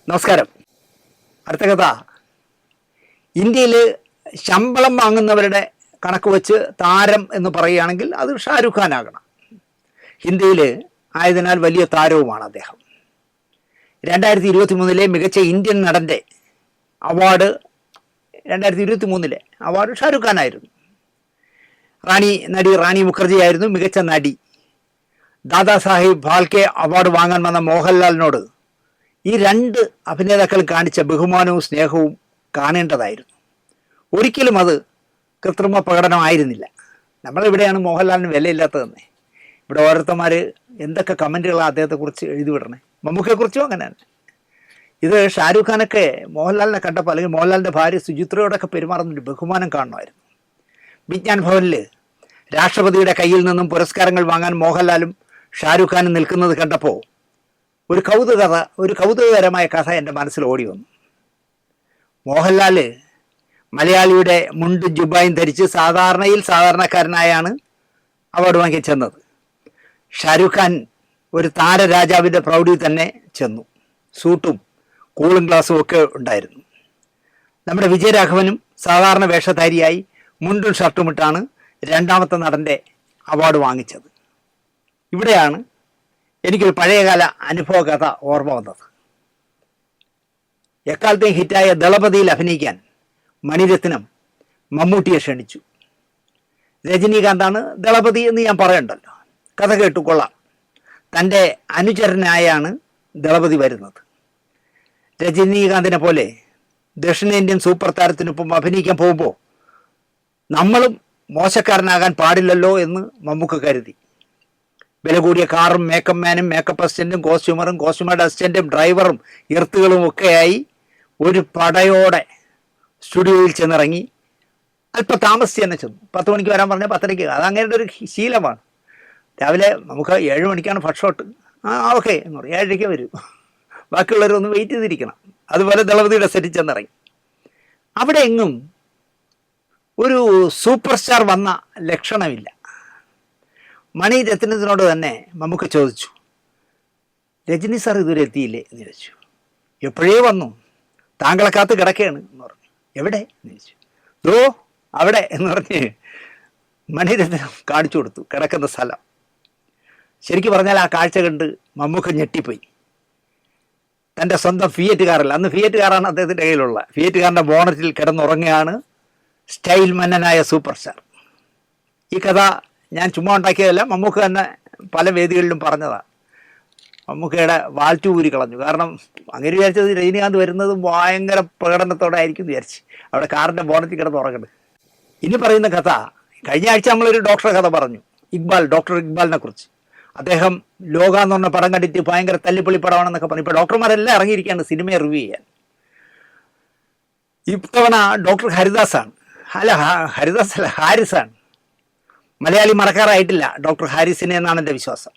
നമസ്കാരം. അടുത്ത കഥ. ഇന്ത്യയിൽ ശമ്പളം വാങ്ങുന്നവരുടെ കണക്ക് വെച്ച് താരം എന്ന് പറയുകയാണെങ്കിൽ അത് ഷാരൂഖ് ഖാൻ ആകണം. ഹിന്ദിയിൽ ആയതിനാൽ വലിയ താരവുമാണ് അദ്ദേഹം. 2023 മികച്ച ഇന്ത്യൻ നടൻ്റെ അവാർഡ് 2023 അവാർഡ് ഷാരൂഖ് ഖാൻ ആയിരുന്നു. നടി റാണി മുഖർജി ആയിരുന്നു മികച്ച നടി. ദാദാ സാഹിബ് ഫാൽക്കെ അവാർഡ് വാങ്ങാൻ വന്ന മോഹൻലാലിനോട് ഈ രണ്ട് അഭിനേതാക്കളും കാണിച്ച ബഹുമാനവും സ്നേഹവും കാണേണ്ടതായിരുന്നു. ഒരിക്കലും അത് കൃത്രിമ പ്രകടനമായിരുന്നില്ല. നമ്മളിവിടെയാണ് മോഹൻലാലിന് വിലയില്ലാത്തതെന്നേ. ഇവിടെ ഓരോരുത്തന്മാർ എന്തൊക്കെ കമൻറ്റുകളാണ് അദ്ദേഹത്തെക്കുറിച്ച് എഴുതി വിടണേ. മമ്മൂക്കയെക്കുറിച്ചും അങ്ങനെ തന്നെ. ഇത് ഷാരൂഖ് ഖാനൊക്കെ മോഹൻലാലിനെ കണ്ടപ്പോൾ, അല്ലെങ്കിൽ മോഹൻലാലിൻ്റെ ഭാര്യ സുചിത്രയോടൊക്കെ പെരുമാറുന്നൊരു ബഹുമാനം കാണണമായിരുന്നു. വിജ്ഞാൻ ഭവനിൽ രാഷ്ട്രപതിയുടെ കയ്യിൽ നിന്നും പുരസ്കാരങ്ങൾ വാങ്ങാൻ മോഹൻലാലും ഷാരൂഖ് ഖാനും നിൽക്കുന്നത് കണ്ടപ്പോൾ ഒരു കൗതുകകരമായ കഥ എൻ്റെ മനസ്സിൽ ഓടി വന്നു. മോഹൻലാൽ മലയാളിയുടെ മുണ്ടും ജുബായും ധരിച്ച് സാധാരണക്കാരനായാണ് അവാർഡ് വാങ്ങി ചെന്നത്. ഷാരൂഖ് ഖാൻ ഒരു താരരാജാവിൻ്റെ പ്രൗഢി തന്നെ ചെന്നു. സൂട്ടും കൂളിംഗ് ഗ്ലാസും ഒക്കെ ഉണ്ടായിരുന്നു. നമ്മുടെ വിജയരാഘവനും സാധാരണ വേഷധാരിയായി മുണ്ടും ഷർട്ടുമിട്ടാണ് രണ്ടാമത്തെ നടൻ്റെ അവാർഡ് വാങ്ങിച്ചത്. ഇവിടെയാണ് എനിക്കൊരു പഴയകാല അനുഭവ കഥ ഓർമ്മ വന്നത്. എക്കാലത്തെയും ഹിറ്റായ ദളപതിയിൽ അഭിനയിക്കാൻ മണിരത്നം മമ്മൂട്ടിയെ ക്ഷണിച്ചു. രജനീകാന്താണ് ദളപതി എന്ന് ഞാൻ പറയണ്ടല്ലോ. കഥ കേട്ടു കൊള്ളാം. തൻ്റെ അനുചരനായാണ് ദളപതി വരുന്നത്. രജനീകാന്തിനെ പോലെ ദക്ഷിണേന്ത്യൻ സൂപ്പർ താരത്തിനൊപ്പം അഭിനയിക്കാൻ പോകുമ്പോൾ നമ്മളും മോശക്കാരനാകാൻ പാടില്ലല്ലോ എന്ന് മമ്മൂക്ക കരുതി. വില കൂടിയ കാറും മേക്കപ്പ് മാനും മേക്കപ്പ് അസിസ്റ്റൻറ്റും കോസ്റ്റ്യൂമറുടെ അസിസ്റ്റൻറ്റും ഡ്രൈവറും എർത്തുകളും ഒക്കെയായി ഒരു പടയോടെ സ്റ്റുഡിയോയിൽ ചെന്നിറങ്ങി. അല്പം താമസിച്ച് തന്നെ ചെന്നു. 10 മണിക്ക് വരാൻ പറഞ്ഞാൽ 10:30. അത് അങ്ങനെയുള്ള ഒരു ശീലമാണ്. രാവിലെ നമുക്ക് 7 മണിക്കാണ് ഫസ്റ്റ് ഷോട്ട്. ഓക്കെ എന്ന് പറയും. 7:30 വരും. ബാക്കിയുള്ളവരൊന്ന് വെയിറ്റ് ചെയ്തിരിക്കണം. അതുപോലെ ദളപതിയുടെ സെറ്റിൽ ചെന്നിറങ്ങി. അവിടെ എങ്ങും ഒരു സൂപ്പർ സ്റ്റാർ വന്ന ലക്ഷണമില്ല. മണിരത്നത്തിനോട് തന്നെ നമുക്ക് ചോദിച്ചു, രജനി സാർ ഇതുവരെ എത്തിയില്ലേ എന്ന് ചോദിച്ചു. എപ്പോഴേ വന്നു, താങ്കളെ കാത്ത് കിടക്കുകയാണ് എന്ന് പറഞ്ഞു. എവിടെ എന്ന് ചോദിച്ചു. ദോ അവിടെ എന്ന് പറഞ്ഞ് മണിരത്നം കാണിച്ചു കൊടുത്തു കിടക്കുന്ന സ്ഥലം. ശരിക്കും പറഞ്ഞാൽ ആ കാഴ്ച കണ്ട് മമ്മൂക്ക ഞെട്ടിപ്പോയി. തൻ്റെ സ്വന്തം ഫിയറ്റ് കാറിൽ, അന്ന് ഫിയറ്റ് കാറാണ് അദ്ദേഹത്തിൻ്റെ കയ്യിലുള്ള, ഫിയറ്റ് കാറിൻ്റെ ബോണറ്റിൽ കിടന്നുറങ്ങുകയാണ് സ്റ്റൈൽ മന്നനായ സൂപ്പർ സ്റ്റാർ. ഈ കഥ ഞാൻ ചുമ്മാ ഉണ്ടാക്കിയതല്ല, മമ്മൂക്ക തന്നെ പല വേദികളിലും പറഞ്ഞതാണ്. മമ്മൂക്കയുടെ വാൽറ്റു ഊരി കളഞ്ഞു. കാരണം അങ്ങനെ വിചാരിച്ചത് രജനീകാന്ത് വരുന്നത് ഭയങ്കര പ്രകടനത്തോടെ ആയിരിക്കും വിചാരിച്ച് അവിടെ കാറിൻ്റെ ബോണറ്റിൽ കിടന്ന് ഉറങ്ങുന്നത്. ഇനി പറയുന്ന കഥ, കഴിഞ്ഞ ആഴ്ച നമ്മളൊരു ഡോക്ടറെ കഥ പറഞ്ഞു, ഡോക്ടർ ഇക്ബാലിനെ കുറിച്ച്. അദ്ദേഹം ലോക എന്ന് പറഞ്ഞ പടം കണ്ടിട്ട് ഭയങ്കര തല്ലിപ്പൊളി പടമാണെന്നൊക്കെ പറഞ്ഞു. ഇപ്പോൾ ഡോക്ടർമാരെല്ലാം ഇറങ്ങിയിരിക്കുകയാണ് സിനിമയെ റിവ്യൂ ചെയ്യാൻ. ഇത്തവണ ഡോക്ടർ ഹാരിസാണ്. മലയാളി മറക്കാറായിട്ടില്ല ഡോക്ടർ ഹാരിസിനെ എന്നാണ് എൻ്റെ വിശ്വാസം.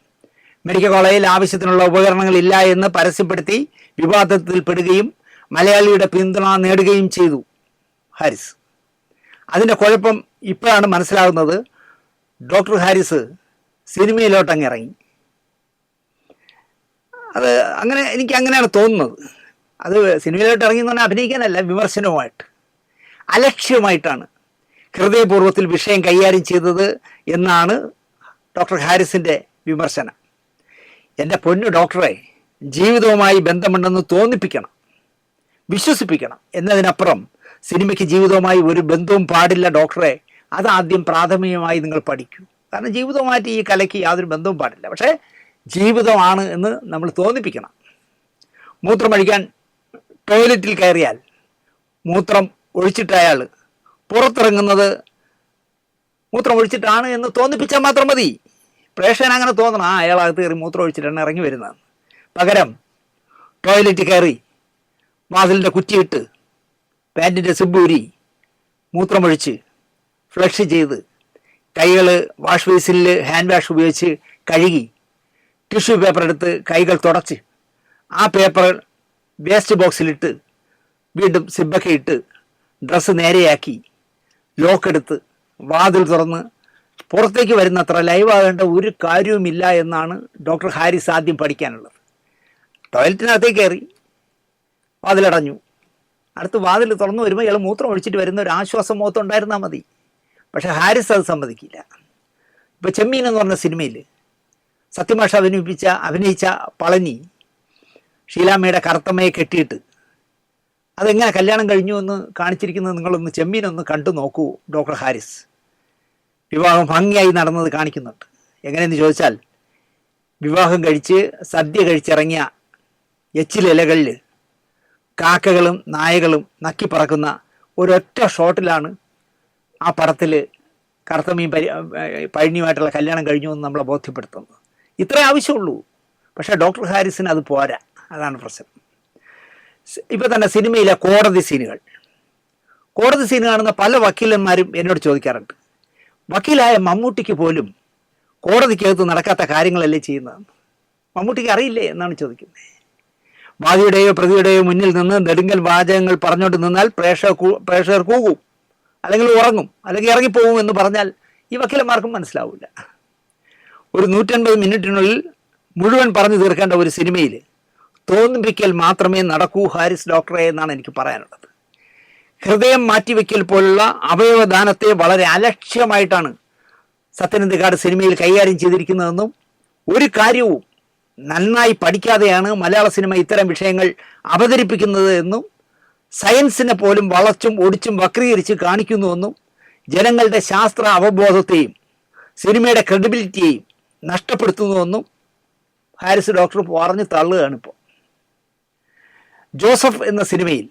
മെഡിക്കൽ കോളേജിൽ ആവശ്യത്തിനുള്ള ഉപകരണങ്ങളില്ല എന്ന് പരസ്യപ്പെടുത്തി വിവാദത്തിൽപ്പെടുകയും മലയാളിയുടെ പിന്തുണ നേടുകയും ചെയ്തു ഹാരിസ്. അതിൻ്റെ കുഴപ്പം ഇപ്പോഴാണ് മനസ്സിലാകുന്നത്. ഡോക്ടർ ഹാരിസ് സിനിമയിലോട്ടങ്ങ് ഇറങ്ങി. അത് എനിക്ക് അങ്ങനെയാണ് തോന്നുന്നത്. അത് സിനിമയിലോട്ട് ഇറങ്ങി എന്ന് പറഞ്ഞാൽ അഭിനയിക്കാനല്ല, വിമർശനവുമായിട്ട് അലക്ഷ്യമായിട്ടാണ് ഹൃദയപൂർവ്വത്തിൽ വിഷയം കൈകാര്യം ചെയ്തത് എന്നാണ് ഡോക്ടർ ഹാരിസിൻ്റെ വിമർശനം. എൻ്റെ പൊന്നു ഡോക്ടറെ, ജീവിതവുമായി ബന്ധമുണ്ടെന്ന് തോന്നിപ്പിക്കണം, വിശ്വസിപ്പിക്കണം എന്നതിനപ്പുറം സിനിമയ്ക്ക് ജീവിതവുമായി ഒരു ബന്ധവും പാടില്ല ഡോക്ടറെ. അതാദ്യം പ്രാഥമികമായി നിങ്ങൾ പഠിക്കൂ. കാരണം ജീവിതവുമായിട്ട് ഈ കലയ്ക്ക് യാതൊരു ബന്ധവും പാടില്ല. പക്ഷേ ജീവിതമാണ് എന്ന് നമ്മൾ തോന്നിപ്പിക്കണം. മൂത്രമൊഴിക്കാൻ ടോയ്ലറ്റിൽ കയറിയാൽ മൂത്രം ഒഴിച്ചിട്ട് അയാൾ പുറത്തിറങ്ങുന്നത് മൂത്രം ഒഴിച്ചിട്ടാണ് എന്ന് തോന്നിപ്പിച്ചാൽ മാത്രം മതി. പ്രേക്ഷകൻ അങ്ങനെ തോന്നണം, അയാളകത്ത് കയറി മൂത്രം ഒഴിച്ചിട്ടാണ് ഇറങ്ങി വരുന്നതെന്ന്. പകരം ടോയ്ലറ്റിൽ കയറി വാതിലിൻ്റെ കുറ്റിയിട്ട് പാൻറ്റിൻ്റെ സിബൂരി മൂത്രമൊഴിച്ച് ഫ്ലഷ് ചെയ്ത് കൈകൾ വാഷ് ബേസിനിൽ ഹാൻഡ് വാഷ് ഉപയോഗിച്ച് കഴുകി ടിഷ്യൂ പേപ്പർ എടുത്ത് കൈകൾ തുടച്ച് ആ പേപ്പർ വേസ്റ്റ് ബോക്സിലിട്ട് വീണ്ടും സിബൊക്കെ ഇട്ട് ഡ്രസ്സ് നേരെയാക്കി ലോക്കെടുത്ത് വാതിൽ തുറന്ന് പുറത്തേക്ക് വരുന്നത്ര ലൈവാകേണ്ട ഒരു കാര്യവുമില്ല എന്നാണ് ഡോക്ടർ ഹാരിസ് ആദ്യം പഠിക്കാനുള്ളത്. ടോയ്ലറ്റിനകത്തേക്ക് കയറി വാതിലടഞ്ഞു. അടുത്ത് വാതിൽ തുറന്നു വരുമ്പോൾ ഇയാൾ മൂത്രം ഒഴിച്ചിട്ട് വരുന്ന ഒരു ആശ്വാസം മുഖത്ത് ഉണ്ടായിരുന്നാൽ മതി. പക്ഷെ ഹാരിസ് അത് സമ്മതിക്കില്ല. ഇപ്പോൾ ചെമ്മീൻ എന്ന് പറഞ്ഞ സിനിമയിൽ സത്യമാഷ അഭിനയിച്ച പളനി ഷീലാമ്മയുടെ കറുത്തമ്മയെ കെട്ടിയിട്ട് അതെങ്ങനെ കല്യാണം കഴിഞ്ഞു എന്ന് കാണിച്ചിരിക്കുന്നത് നിങ്ങളൊന്ന് ചെമ്മീനൊന്ന് കണ്ടു നോക്കൂ ഡോക്ടർ ഹാരിസ്. വിവാഹം ഭംഗിയായി നടന്നത് കാണിക്കുന്നുണ്ട്. എങ്ങനെയെന്ന് ചോദിച്ചാൽ, വിവാഹം കഴിച്ച് സദ്യ കഴിച്ചിറങ്ങിയ എച്ചിലിലകളിൽ കാക്കകളും നായകളും നക്കിപ്പറക്കുന്ന ഒരൊറ്റ ഷോട്ടിലാണ് ആ പടത്തിൽ കറുത്തമ്മയും പഴനിയുമായിട്ടുള്ള കല്യാണം കഴിഞ്ഞു എന്ന് നമ്മളെ ബോധ്യപ്പെടുത്തുന്നത്. ഇത്രേ ആവശ്യമുള്ളൂ. പക്ഷേ ഡോക്ടർ ഹാരിസിന് അത് പോരാ. അതാണ് പ്രശ്നം. ഇപ്പോൾ തന്നെ സിനിമയിലെ കോടതി സീനുകൾ കാണുന്ന പല വക്കീലന്മാരും എന്നോട് ചോദിക്കാറുണ്ട്, വക്കീലായ മമ്മൂട്ടിക്ക് പോലും കോടതിക്കകത്ത് നടക്കാത്ത കാര്യങ്ങളല്ലേ ചെയ്യുന്നത്, മമ്മൂട്ടിക്ക് അറിയില്ലേ എന്നാണ് ചോദിക്കുന്നത്. വാദിയുടെയോ പ്രതിയുടെയോ മുന്നിൽ നിന്ന് നെടുങ്കൽ വാചകങ്ങൾ പറഞ്ഞുകൊണ്ട് നിന്നാൽ പ്രേക്ഷകർ കൂകും, അല്ലെങ്കിൽ ഉറങ്ങും, അല്ലെങ്കിൽ ഇറങ്ങിപ്പോകും എന്ന് പറഞ്ഞാൽ ഈ വക്കീലന്മാർക്കും മനസ്സിലാവില്ല. ഒരു 150 മിനിറ്റിനുള്ളിൽ മുഴുവൻ പറഞ്ഞു തീർക്കേണ്ട ഒരു സിനിമയിൽ തോന്നിപ്പിക്കൽ മാത്രമേ നടക്കൂ ഹാരിസ് ഡോക്ടറെ എന്നാണ് എനിക്ക് പറയാനുള്ളത്. ഹൃദയം മാറ്റിവെക്കൽ പോലുള്ള അവയവദാനത്തെ വളരെ അലക്ഷ്യമായിട്ടാണ് സത്യനന്ദിക്കാട് സിനിമയിൽ കൈകാര്യം ചെയ്തിരിക്കുന്നതെന്നും ഒരു കാര്യവും നന്നായി പഠിക്കാതെയാണ് മലയാള സിനിമ ഇത്തരം വിഷയങ്ങൾ അവതരിപ്പിക്കുന്നത് എന്നും സയൻസിനെ പോലും വളച്ചും ഒടിച്ചും വക്രീകരിച്ച് കാണിക്കുന്നുവെന്നും ജനങ്ങളുടെ ശാസ്ത്ര അവബോധത്തെയും സിനിമയുടെ ക്രെഡിബിലിറ്റിയെയും നഷ്ടപ്പെടുത്തുന്നുവെന്നും ഹാരിസ് ഡോക്ടർ പറഞ്ഞു തള്ളുകയാണിപ്പോൾ. ജോസഫ് എന്ന സിനിമയിൽ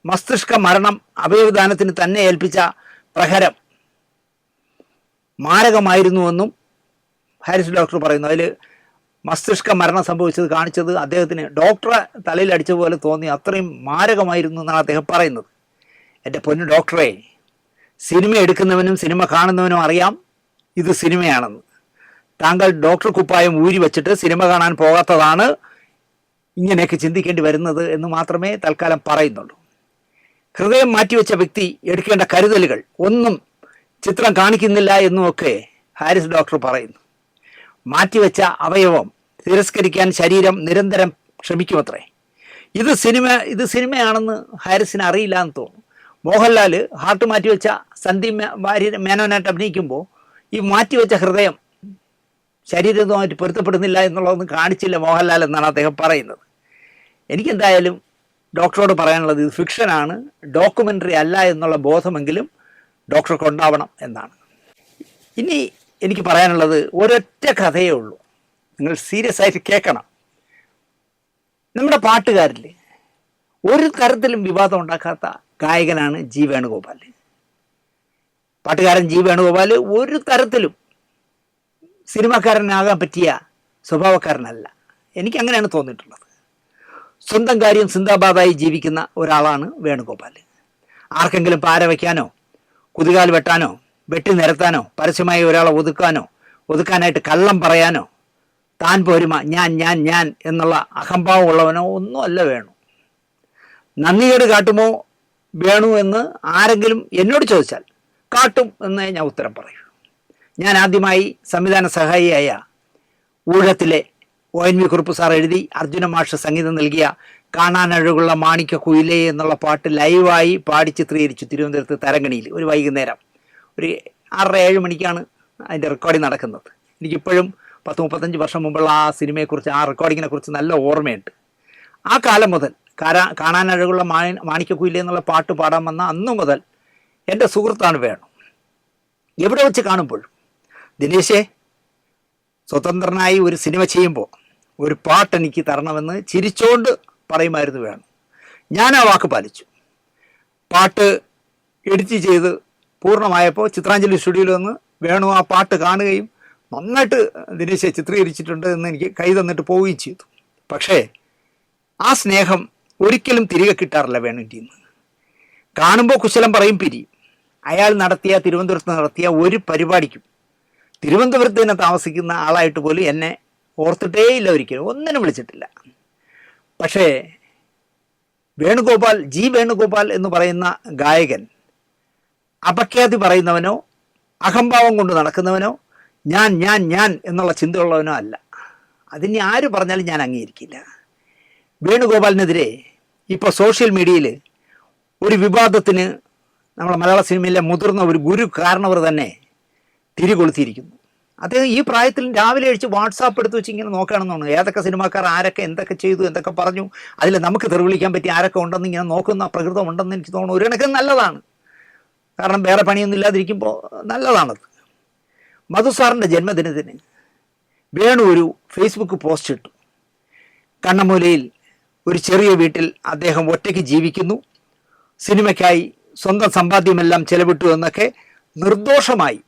മസ്തിഷ്ക മരണം അവയവദാനത്തിന് തന്നെ ഏൽപ്പിച്ച പ്രഹരം മാരകമായിരുന്നുവെന്നും ഹാരിസ് ഡോക്ടർ പറയുന്നു. അതിൽ മസ്തിഷ്ക മരണം സംഭവിച്ചത് കാണിച്ചത് അദ്ദേഹത്തിന് ഡോക്ടറെ തലയിൽ അടിച്ച പോലെ തോന്നി, അത്രയും മാരകമായിരുന്നു എന്നാണ് അദ്ദേഹം പറയുന്നത്. എൻ്റെ പൊന്നു ഡോക്ടറെ, സിനിമ എടുക്കുന്നവനും സിനിമ കാണുന്നവനും അറിയാം ഇത് സിനിമയാണെന്ന്. താങ്കൾ ഡോക്ടർ കുപ്പായം ഊരി വച്ചിട്ട് സിനിമ കാണാൻ പോകാത്തതാണ് ഇങ്ങനെയൊക്കെ ചിന്തിക്കേണ്ടി വരുന്നത് എന്ന് മാത്രമേ തൽക്കാലം പറയുന്നുള്ളൂ. ഹൃദയം മാറ്റിവെച്ച വ്യക്തി എടുക്കേണ്ട കരുതലുകൾ ഒന്നും ചിത്രം കാണിക്കുന്നില്ല എന്നുമൊക്കെ ഹാരിസ് ഡോക്ടർ പറയുന്നു. മാറ്റിവെച്ച അവയവം തിരസ്കരിക്കാൻ ശരീരം നിരന്തരം ശ്രമിക്കുമത്രേ. ഇത് സിനിമയാണെന്ന് ഹാരിസിന് അറിയില്ല എന്ന് തോന്നുന്നു. മോഹൻലാൽ ഹാർട്ട് മാറ്റിവെച്ച സന്ദീപ് മേനോനായിട്ട് അഭിനയിക്കുമ്പോൾ ഈ മാറ്റിവെച്ച ഹൃദയം ശരീരവുമായിട്ട് പൊരുത്തപ്പെടുന്നില്ല എന്നുള്ളതൊന്നും കാണിച്ചില്ല മോഹൻലാൽ എന്നാണ് അദ്ദേഹം പറയുന്നത്. എനിക്കെന്തായാലും ഡോക്ടറോട് പറയാനുള്ളത് ഇത് ഫിക്ഷനാണ്, ഡോക്യുമെൻ്ററി അല്ല എന്നുള്ള ബോധമെങ്കിലും ഡോക്ടർക്ക് ഉണ്ടാവണം എന്നാണ്. ഇനി എനിക്ക് പറയാനുള്ളത് ഒരൊറ്റ കഥയേ ഉള്ളൂ, നിങ്ങൾ സീരിയസ് ആയിട്ട് കേൾക്കണം. നമ്മുടെ പാട്ടുകാരിൽ ഒരു തരത്തിലും വിവാദം ഉണ്ടാക്കാത്ത ഗായകനാണ് ജി വേണുഗോപാൽ. പാട്ടുകാരൻ ജി വേണുഗോപാൽ ഒരു തരത്തിലും സിനിമാക്കാരനാകാൻ പറ്റിയ സ്വഭാവക്കാരനല്ല. എനിക്കങ്ങനെയാണ് തോന്നിയിട്ടുള്ളത്. സ്വന്തം കാര്യം സിന്ദാബാദായി ജീവിക്കുന്ന ഒരാളാണ് വേണുഗോപാൽ. ആർക്കെങ്കിലും പാര വയ്ക്കാനോ കുതികാൽ വെട്ടാനോ വെട്ടി നിരത്താനോ പരസ്യമായി ഒരാളെ ഒതുക്കാനായിട്ട് കള്ളം പറയാനോ താൻ പോരുമ ഞാൻ എന്നുള്ള അഹംഭാവം ഉള്ളവനോ ഒന്നുമല്ല വേണു. നന്ദികേട് കാട്ടുമോ വേണു എന്ന് ആരെങ്കിലും എന്നോട് ചോദിച്ചാൽ കാട്ടും എന്നേ ഞാൻ ഉത്തരം പറയൂ. ഞാൻ ആദ്യമായി സംവിധാന സഹായിയായ ഊഴത്തിലെ ONV കുറുപ്പ് സാർ എഴുതി അർജുന മാഷ് സംഗീതം നൽകിയ കാണാനഴകുള്ള മാണിക്യ കുയിലേ എന്നുള്ള പാട്ട് ലൈവായി പാടി ചിത്രീകരിച്ചു തിരുവനന്തപുരത്ത് തരങ്കണിയിൽ. ഒരു വൈകുന്നേരം ഒരു 6:30-7 മണിക്കാണ് അതിൻ്റെ റെക്കോർഡിങ് നടക്കുന്നത്. എനിക്കിപ്പോഴും 10-35 വർഷം മുമ്പുള്ള ആ സിനിമയെക്കുറിച്ച്, ആ റെക്കോർഡിങ്ങിനെ കുറിച്ച് നല്ല ഓർമ്മയുണ്ട്. ആ കാലം മുതൽ കാണാനഴകുള്ള മാണിക്യ കുയിലേ എന്നുള്ള പാട്ട് പാടാൻ വന്ന അന്നു മുതൽ എൻ്റെ സുഹൃത്താണ് വേണു. എവിടെ വെച്ച് കാണുമ്പോഴും ദിനേശേ, സ്വതന്ത്രനായി ഒരു സിനിമ ചെയ്യുമ്പോൾ ഒരു പാട്ട് എനിക്ക് തരണമെന്ന് ചിരിച്ചോണ്ട് പറയുമായിരുന്നു വേണു. ഞാൻ ആ വാക്ക് പാലിച്ചു. പാട്ട് എഡിറ്റ് ചെയ്ത് പൂർണ്ണമായപ്പോൾ ചിത്രാഞ്ജലി സ്റ്റുഡിയോയിൽ വന്ന് വേണു ആ പാട്ട് കാണുകയും നന്നായിട്ട് ദിനേശെ ചിത്രീകരിച്ചിട്ടുണ്ട് എന്ന് എനിക്ക് കൈ തന്നിട്ട് പോവുകയും ചെയ്തു. പക്ഷേ ആ സ്നേഹം ഒരിക്കലും തിരികെ കിട്ടാറില്ല വേണുവിൻ്റെ നിന്ന്. കാണുമ്പോൾ കുശലം പറയും പിരിയും. അയാൾ തിരുവനന്തപുരത്ത് നടത്തിയ ഒരു പരിപാടിക്കും തിരുവനന്തപുരത്ത് തന്നെ താമസിക്കുന്ന ആളായിട്ട് പോലും എന്നെ ഓർത്തിട്ടേ ഇല്ല, ഒരിക്കലും ഒന്നിനും വിളിച്ചിട്ടില്ല. പക്ഷേ ജി വേണുഗോപാൽ എന്ന് പറയുന്ന ഗായകൻ അപഖ്യാതി പറയുന്നവനോ അഹംഭാവം കൊണ്ട് നടക്കുന്നവനോ ഞാൻ എന്നുള്ള ചിന്തയുള്ളവനോ അല്ല. അതിന് ആര് പറഞ്ഞാലും ഞാൻ അംഗീകരിക്കില്ല. വേണുഗോപാലിനെതിരെ ഇപ്പോൾ സോഷ്യൽ മീഡിയയിൽ ഒരു വിവാദത്തിന് നമ്മുടെ മലയാള സിനിമയിലെ മുതിർന്ന ഒരു ഗുരു കാരണവർ തന്നെ തിരികൊളുത്തിയിരിക്കുന്നു. അദ്ദേഹം ഈ പ്രായത്തിൽ രാവിലെ കഴിച്ച് വാട്സാപ്പ് എടുത്ത് വെച്ച് ഇങ്ങനെ നോക്കുകയാണെന്നാണ് ഏതൊക്കെ സിനിമാക്കാർ ആരൊക്കെ എന്തൊക്കെ ചെയ്തു എന്തൊക്കെ പറഞ്ഞു, അതിൽ നമുക്ക് തെറിവിളിക്കാൻ പറ്റി ആരൊക്കെ ഉണ്ടെന്ന് ഇങ്ങനെ നോക്കുന്ന പ്രകൃതം ഉണ്ടെന്ന് എനിക്ക് തോന്നുന്നു. ഒരു കണക്കിന് നല്ലതാണ്, കാരണം വേറെ പണിയൊന്നും ഇല്ലാതിരിക്കുമ്പോൾ നല്ലതാണത്. മധു സാറിൻ്റെ ജന്മദിനത്തിന് വേണു ഒരു ഫേസ്ബുക്ക് പോസ്റ്റ് ഇട്ടു. കണ്ണമൂലയിൽ ഒരു ചെറിയ വീട്ടിൽ അദ്ദേഹം ഒറ്റയ്ക്ക് ജീവിക്കുന്നു, സിനിമയ്ക്കായി സ്വന്തം സമ്പാദ്യമെല്ലാം ചെലവിട്ടു എന്നൊക്കെ നിർദോഷമായി.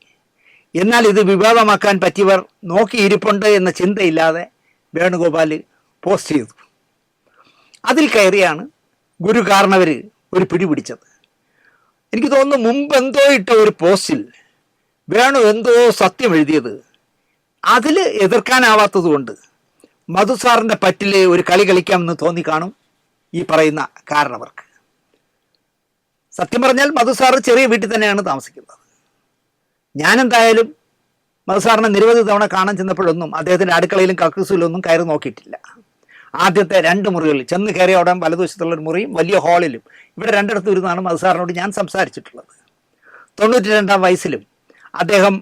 എന്നാൽ ഇത് വിവാദമാക്കാൻ പറ്റിയവർ നോക്കിയിരിപ്പുണ്ട് എന്ന ചിന്തയില്ലാതെ വേണുഗോപാൽ പോസ്റ്റ് ചെയ്തു. അതിൽ കയറിയാണ് ഗുരു കാരണവർ ഒരു പിടിപിടിച്ചത്. എനിക്ക് തോന്നുന്നു മുമ്പ് എന്തോ ഇട്ട ഒരു പോസ്റ്റിൽ വേണു എന്തോ സത്യം എഴുതിയത് അതിൽ എതിർക്കാനാവാത്തത് കൊണ്ട് മധു സാറിൻ്റെ പറ്റിൽ ഒരു കളി കളിക്കാമെന്ന് തോന്നിക്കാണും ഈ പറയുന്ന കാരണവർക്ക്. സത്യം പറഞ്ഞാൽ മധു സാറ് ചെറിയ വീട്ടിൽ തന്നെയാണ് താമസിക്കുന്നത്. ഞാനെന്തായാലും മധു സാറിനെ നിരവധി തവണ കാണാൻ ചെന്നപ്പോഴൊന്നും അദ്ദേഹത്തിൻ്റെ അടുക്കളയിലും കക്കൂസിലൊന്നും കയറി നോക്കിയിട്ടില്ല. ആദ്യത്തെ 2 മുറികളിൽ ചെന്ന് കയറിയ ഉടൻ വലതുവശത്തുള്ളൊരു മുറിയും വലിയ ഹാളിലും ഇവിടെ രണ്ടിടത്തും ഇരുന്നാണ് മധു സാറിനോട് ഞാൻ സംസാരിച്ചിട്ടുള്ളത്. 92-ാം വയസ്സിലും അദ്ദേഹം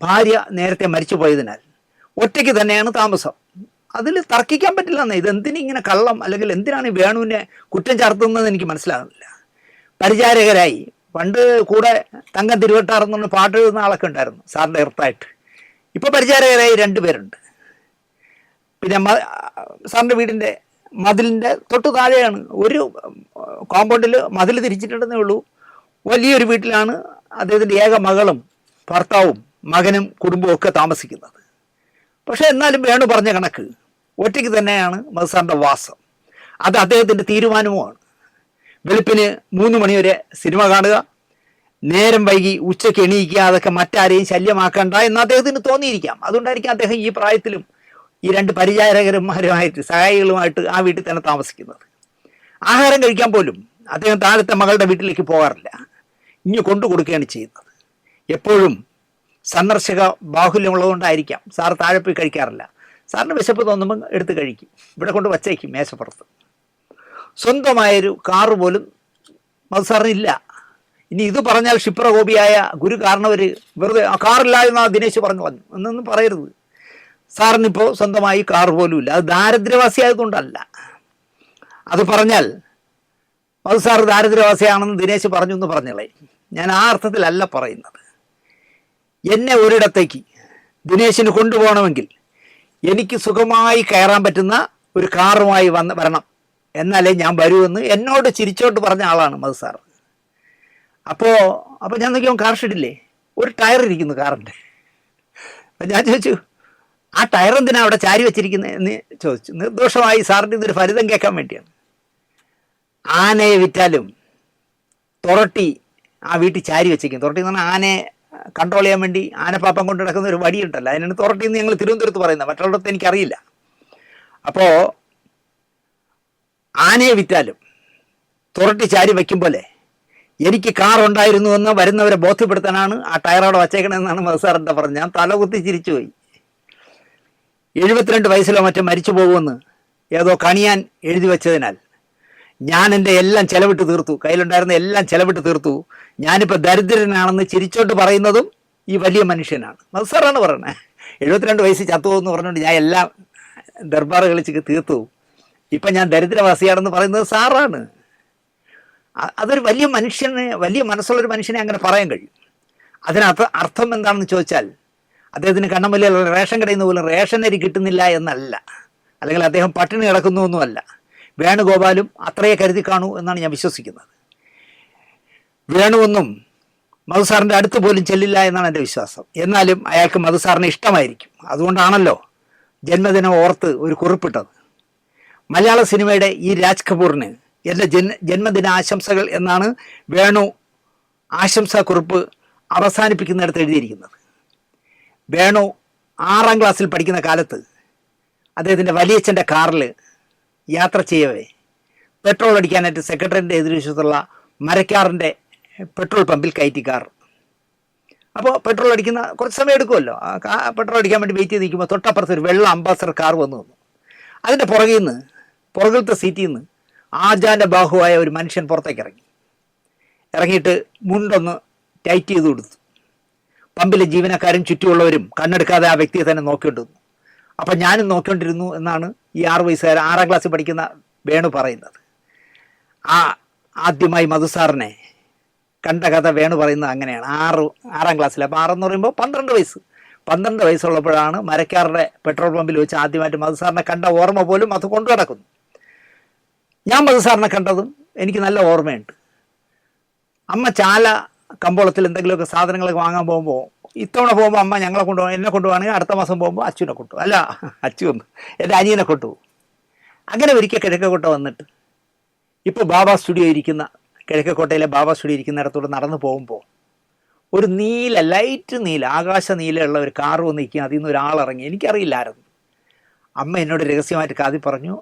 ഭാര്യ നേരത്തെ മരിച്ചു പോയതിനാൽ ഒറ്റയ്ക്ക് തന്നെയാണ് താമസം. അതിൽ തർക്കിക്കാൻ പറ്റില്ലെന്നേ. ഇതെന്തിനിങ്ങനെ കള്ളം അല്ലെങ്കിൽ എന്തിനാണ് ഈ വേണുവിനെ കുറ്റം ചാർത്തുന്നത് എനിക്ക് മനസ്സിലാകുന്നില്ല. പരിചാരകരായി പണ്ട് കൂടെ തങ്കം തിരുവട്ടാറെന്ന് പറഞ്ഞ പാട്ട് എഴുതുന്ന ആളൊക്കെ ഉണ്ടായിരുന്നു സാറിൻ്റെ എർത്തായിട്ട്. ഇപ്പോൾ പരിചാരകരായി 2 പേരുണ്ട്. പിന്നെ സാറിൻ്റെ വീടിൻ്റെ മതിലിൻ്റെ തൊട്ട് താഴെയാണ് ഒരു കോമ്പൗണ്ടിൽ മതിൽ തിരിച്ചിട്ടുണ്ടെന്നേ ഉള്ളൂ. വലിയൊരു വീട്ടിലാണ് അദ്ദേഹത്തിൻ്റെ ഏക മകളും ഭർത്താവും മകനും കുടുംബവും ഒക്കെ താമസിക്കുന്നത്. പക്ഷേ എന്നാലും വേണു പറഞ്ഞ കണക്ക് ഒറ്റയ്ക്ക് തന്നെയാണ് മധു സാറിൻ്റെ വാസം. അത് അദ്ദേഹത്തിൻ്റെ തീരുമാനവുമാണ്. വെളുപ്പിന് 3 മണി വരെ സിനിമ കാണുക, നേരം വൈകി ഉച്ചയ്ക്ക് എണീക്കുക, അതൊക്കെ മറ്റാരെയും ശല്യമാക്കണ്ട എന്ന് അദ്ദേഹത്തിന് തോന്നിയിരിക്കാം. അതുകൊണ്ടായിരിക്കും അദ്ദേഹം ഈ പ്രായത്തിലും ഈ 2 പരിചാരകന്മാരുമായിട്ട് സഹായികളുമായിട്ട് ആ വീട്ടിൽ തന്നെ താമസിക്കുന്നത്. ആഹാരം കഴിക്കാൻ പോലും അദ്ദേഹം താഴത്തെ മകളുടെ വീട്ടിലേക്ക് പോകാറില്ല, ഇങ്ങ് കൊണ്ടു കൊടുക്കുകയാണ് ചെയ്യുന്നത്. എപ്പോഴും സന്ദർശക ബാഹുല്യമുള്ളതുകൊണ്ടായിരിക്കാം സാർ താഴെ പോയി കഴിക്കാറില്ല. സാറിന് വിശപ്പ് തോന്നുമ്പോൾ എടുത്ത് കഴിക്കും, ഇവിടെ കൊണ്ട് വച്ചേക്കും മേശപ്പുറത്ത്. സ്വന്തമായൊരു കാറ് പോലും മധു സാറിനില്ല. ഇനി ഇത് പറഞ്ഞാൽ ക്ഷിപ്രകോപിയായ ഗുരു കാരണവർ വെറുതെ ആ കാറില്ല എന്ന് ദിനേശ് പറഞ്ഞു എന്നൊന്നും പറയരുത്. സാറിനിപ്പോൾ സ്വന്തമായി കാർ പോലും ഇല്ല. അത് ദാരിദ്ര്യവാസിയായതുകൊണ്ടല്ല. അത് പറഞ്ഞാൽ മധു സാർ ദാരിദ്ര്യവാസിയാണെന്ന് ദിനേശ് പറഞ്ഞു എന്ന് പറഞ്ഞോളേ. ഞാൻ ആ അർത്ഥത്തിലല്ല പറയുന്നത്. എന്നെ ഒരിടത്തേക്ക് ദിനേശിന് കൊണ്ടുപോകണമെങ്കിൽ എനിക്ക് സുഖമായി കയറാൻ പറ്റുന്ന ഒരു കാറുമായി വരണം, എന്നാലേ ഞാൻ വരുമെന്ന് എന്നോട് ചിരിച്ചോട്ട് പറഞ്ഞ ആളാണ് മധു സാർ. അപ്പോൾ ഞാൻ നോക്കിയാൽ കാർ ഷെഡില്ലേ ഒരു ടയർ ഇരിക്കുന്നു കാറിൻ്റെ. അപ്പം ഞാൻ ചോദിച്ചു, ആ ടയർ എന്തിനാ അവിടെ ചാരി വെച്ചിരിക്കുന്നത് എന്ന് ചോദിച്ചു. നിർദോഷമായി സാറിൻ്റെ ഇതൊരു ഫലിതം കേൾക്കാൻ വേണ്ടിയാണ്. ആനയെ വിറ്റാലും തുറട്ടി ആ വീട്ടിൽ ചാരി വെച്ചിരിക്കും. തുറട്ടി എന്ന് പറഞ്ഞാൽ ആനയെ കൺട്രോൾ ചെയ്യാൻ വേണ്ടി ആനപ്പാപ്പം കൊണ്ട് നടക്കുന്ന ഒരു വടിയുണ്ടല്ലോ, അതിനാണ് തുറട്ടി എന്ന് ഞങ്ങൾ തിരുവനന്തപുരത്ത് പറയുന്നത്, മറ്റുള്ളടത്ത് എനിക്കറിയില്ല. അപ്പോൾ ആനയെ വിറ്റാലും തുറട്ടി ചാരി വയ്ക്കും പോലെ എനിക്ക് കാർ ഉണ്ടായിരുന്നുവെന്ന് വരുന്നവരെ ബോധ്യപ്പെടുത്താനാണ് ആ ടയറോടെ വച്ചേക്കണമെന്നാണ് മധു സാറിൻ്റെ പറഞ്ഞത്. ഞാൻ തലകുത്തി ചിരിച്ചുപോയി. 72 വയസ്സിലോ മറ്റോ മരിച്ചു പോകുമെന്ന് ഏതോ കണിയാൻ എഴുതി വെച്ചതിനാൽ ഞാൻ എൻ്റെ എല്ലാം ചെലവിട്ട് തീർത്തു, കയ്യിലുണ്ടായിരുന്ന എല്ലാം ചെലവിട്ട് തീർത്തു, ഞാനിപ്പോൾ ദരിദ്രനാണെന്ന് ചിരിച്ചോട്ട് പറയുന്നതും ഈ വലിയ മനുഷ്യനാണ്. മധു സാറാണ് പറയണേ. 72 വയസ്സ് ചത്തുപോകുമെന്ന് പറഞ്ഞുകൊണ്ട് ഞാൻ എല്ലാം ദർബാർ കളിച്ച് തീർത്തു, ഇപ്പം ഞാൻ ദരിദ്രവാസിയാണെന്ന് പറയുന്നത് സാറാണ്. അതൊരു വലിയ മനുഷ്യന്, വലിയ മനസ്സുള്ളൊരു മനുഷ്യനെ അങ്ങനെ പറയാൻ കഴിയും. അതിനകത്ത് അർത്ഥം എന്താണെന്ന് ചോദിച്ചാൽ അദ്ദേഹത്തിന് കണ്ണമല്ലി റേഷൻ കടയിൽ നിന്ന് പോലും റേഷൻ അരി കിട്ടുന്നില്ല എന്നല്ല, അല്ലെങ്കിൽ അദ്ദേഹം പട്ടിണി കിടക്കുന്നു ഒന്നുമല്ല. വേണുഗോപാലും അത്രയെ കരുതി കാണൂ എന്നാണ് ഞാൻ വിശ്വസിക്കുന്നത്. വേണുവൊന്നും മധു സാറിൻ്റെ അടുത്ത് പോലും ചെല്ലില്ല എന്നാണ് എൻ്റെ വിശ്വാസം. എന്നാലും അയാൾക്ക് മധു സാറിനെ ഇഷ്ടമായിരിക്കും. അതുകൊണ്ടാണല്ലോ ജന്മദിനം ഓർത്ത് ഒരു കുറിപ്പിട്ടത്. മലയാള സിനിമയുടെ ഈ രാജ് കപൂറിന് എൻ്റെ ജന്മദിന ആശംസകൾ എന്നാണ് വേണു ആശംസാക്കുറിപ്പ് അവസാനിപ്പിക്കുന്നിടത്ത് എഴുതിയിരിക്കുന്നത്. വേണു 6ാം ക്ലാസ്സിൽ പഠിക്കുന്ന കാലത്ത് അദ്ദേഹത്തിൻ്റെ വലിയച്ഛൻ്റെ കാറിൽ യാത്ര ചെയ്യവേ പെട്രോൾ അടിക്കാനായിട്ട് സെക്രട്ടറിൻ്റെ എതിർവശത്തുള്ള മരക്കാറിൻ്റെ പെട്രോൾ പമ്പിൽ കയറ്റി കാർ. അപ്പോൾ പെട്രോൾ അടിക്കുന്ന കുറച്ച് സമയം എടുക്കുമല്ലോ, പെട്രോൾ അടിക്കാൻ വേണ്ടി വെയിറ്റ് ചെയ്ത് നിൽക്കുമ്പോൾ തൊട്ടപ്പുറത്ത് ഒരു വെള്ള അംബാസഡർ കാർ വന്നു. അതിൻ്റെ പുറകിലത്തെ സീറ്റിൽ നിന്ന് ആജാന്റെ ബാഹുവായ ഒരു മനുഷ്യൻ പുറത്തേക്ക് ഇറങ്ങിയിട്ട് മുണ്ടൊന്ന് ടൈറ്റ് ചെയ്ത് കൊടുത്തു. പമ്പിലെ ജീവനക്കാരും ചുറ്റുമുള്ളവരും കണ്ണെടുക്കാതെ ആ വ്യക്തിയെ തന്നെ നോക്കിക്കൊണ്ടിരുന്നു. അപ്പം ഞാനും നോക്കിക്കൊണ്ടിരുന്നു എന്നാണ് ഈ 6 വയസ്സുകാരൻ 6ാം ക്ലാസ്സിൽ പഠിക്കുന്ന വേണു പറയുന്നത്. ആദ്യമായി മധുസാറിനെ കണ്ട കഥ വേണു പറയുന്നത് അങ്ങനെയാണ്. 6ാം ക്ലാസ്സിൽ. അപ്പോൾ 6 എന്ന് പറയുമ്പോൾ 12 വയസ്സുള്ളപ്പോഴാണ് മരക്കാരുടെ പെട്രോൾ പമ്പിൽ വെച്ച് ആദ്യമായിട്ട് മധുസാറിനെ കണ്ട ഓർമ്മ പോലും അത് കൊണ്ടു നടക്കുന്നു. ഞാൻ മധുസാറിനെ കണ്ടതും എനിക്ക് നല്ല ഓർമ്മയുണ്ട്. അമ്മ ചാല കമ്പോളത്തിൽ എന്തെങ്കിലുമൊക്കെ സാധനങ്ങളൊക്കെ വാങ്ങാൻ പോകുമ്പോൾ, ഇത്തവണ പോകുമ്പോൾ അമ്മ ഞങ്ങളെ കൊണ്ടുപോകും, എന്നെ കൊണ്ടുപോകുകയാണെങ്കിൽ അടുത്ത മാസം പോകുമ്പോൾ അച്ഛനെ കൊണ്ടുപോകും. അല്ല, അച്ഛനൊന്നും എൻ്റെ അനിയനെ കൊണ്ടുപോകും. അങ്ങനെ ഒരിക്കൽ കിഴക്കക്കോട്ട വന്നിട്ട് ഇപ്പോൾ ബാബ സ്റ്റുഡിയോ ഇരിക്കുന്ന, കിഴക്കക്കോട്ടയിലെ ബാബ സ്റ്റുഡിയോ ഇരിക്കുന്നിടത്തോട് നടന്നു പോകുമ്പോൾ ഒരു ലൈറ്റ് നീല, ആകാശ നീലയുള്ള ഒരു കാറ് വന്ന് നിൽക്കുക. അതിൽ നിന്ന് ഒരാളിറങ്ങി. എനിക്കറിയില്ലായിരുന്നു. അമ്മ എന്നോട് രഹസ്യമായിട്ട് കാതി പറഞ്ഞു,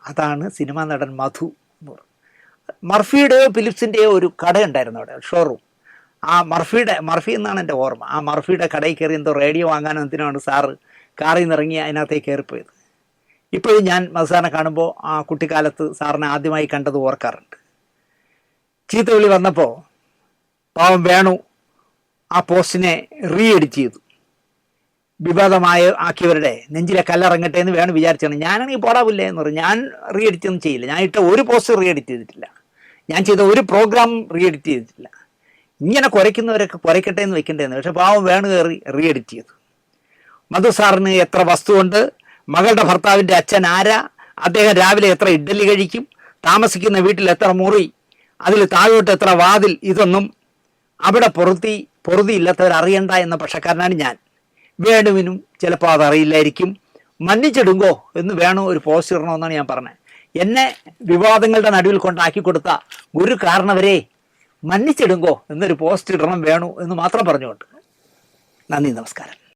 അതാണ് സിനിമാ നടൻ മധു എന്ന് പറഞ്ഞു. മർഫിയുടെയോ ഫിലിപ്സിൻ്റെയോ ഒരു കടയുണ്ടായിരുന്നു അവിടെ, ഷോറൂം. ആ മർഫി എന്നാണ് എൻ്റെ ഓർമ്മ. ആ മർഫിയുടെ കടയിൽ കയറി എന്തോ റേഡിയോ വാങ്ങാനോ എന്തിനാണ് സാറ് കാറിൽ നിന്ന് ഇറങ്ങി അതിനകത്തേക്ക് കയറിപ്പോയത്. ഇപ്പോഴും ഞാൻ മധുസാറിനെ കാണുമ്പോൾ ആ കുട്ടിക്കാലത്ത് സാറിനെ ആദ്യമായി കണ്ടത് ഓർക്കാറുണ്ട്. ചീത്തവിളി വന്നപ്പോൾ പാവം വേണു ആ പോസ്റ്റിനെ എഡിറ്റ് ചെയ്തു. ആക്കിയവരുടെ നെഞ്ചിലെ കല്ലിറങ്ങട്ടെ എന്ന് വേണു വിചാരിച്ചാണ്. ഞാനാണെങ്കിൽ പോടാവില്ലേ എന്ന് പറഞ്ഞു. ഞാൻ എഡിറ്റ് ഒന്നും ചെയ്യില്ല. ഞാൻ ഇട്ട ഒരു പോസ്റ്റ് എഡിറ്റ് ചെയ്തിട്ടില്ല. ഞാൻ ചെയ്ത ഒരു പ്രോഗ്രാം എഡിറ്റ് ചെയ്തിട്ടില്ല. ഇങ്ങനെ കുരയ്ക്കുന്നവരൊക്കെ കുരയ്ക്കട്ടെ എന്ന് വെക്കേണ്ടതെന്ന്. പക്ഷെ പാവം വേണു കയറി എഡിറ്റ് ചെയ്തു. മധു സാറിന് എത്ര വസ്തുവുണ്ട്, മകളുടെ ഭർത്താവിൻ്റെ അച്ഛൻ ആരാ, അദ്ദേഹം രാവിലെ എത്ര ഇഡ്ഡലി കഴിക്കും, താമസിക്കുന്ന വീട്ടിൽ എത്ര മുറി, അതിൽ താഴോട്ട് എത്ര വാതിൽ, ഇതൊന്നും അവിടെ പൊറുതിയില്ലാത്തവർ അറിയണ്ട എന്ന പക്ഷക്കാരനാണ് ഞാൻ. വേണുവിനും ചിലപ്പോൾ അതറിയില്ലായിരിക്കും. മன்னிച്ചിടുങ്കോ എന്ന് വേണു ഒരു പോസ്റ്റ് ഇടണമെന്നാണ് ഞാൻ പറഞ്ഞത്. എന്നെ വിവാദങ്ങളുടെ നടുവിൽ കൊണ്ടാക്കി കൊടുത്ത ഒരു കാരണവരെ മன்னிച്ചിടുങ്കോ എന്നൊരു പോസ്റ്റ് ഇടണം വേണു എന്ന് മാത്രം പറഞ്ഞുകൊണ്ട് നന്ദി, നമസ്കാരം.